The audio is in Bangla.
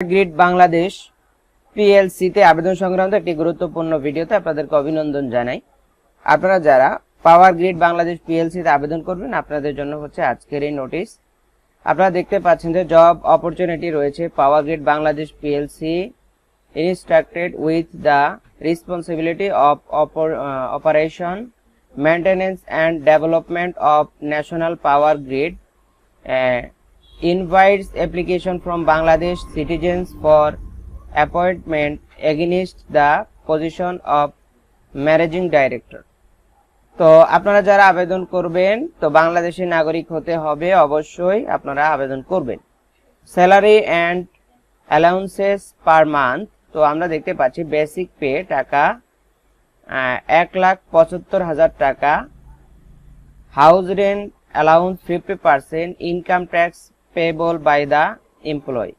গ্রিড বাংলাদেশ পিএলসিতে আবেদন সংক্রান্ত একটি গুরুত্বপূর্ণ ভিডিওতে আপনাদেরকে অভিনন্দন জানাই। আপনারা যারা পাওয়ার গ্রিড বাংলাদেশ পিএলসিতে আবেদন করবেন আপনাদের জন্য হচ্ছে আজকের এই নোটিশ। আপনারা দেখতে পাচ্ছেন যে জব অপরচুনিটি রয়েছে power grid Bangladesh PLC instructed with the responsibility of operation maintenance and development of national power grid invites application from Bangladesh citizens for appointment against the position of managing director। তো আপনারা যারা আবেদন করবেন তো বাংলাদেশি নাগরিক হতে হবে, অবশ্যই আপনারা আবেদন করবেন। Salary and allowances per month, তো আমরা দেখতে পাচ্ছি বেসিক পে টাকা 1,75,000 টাকা, house rent allowance 50%, income tax payable by the employee।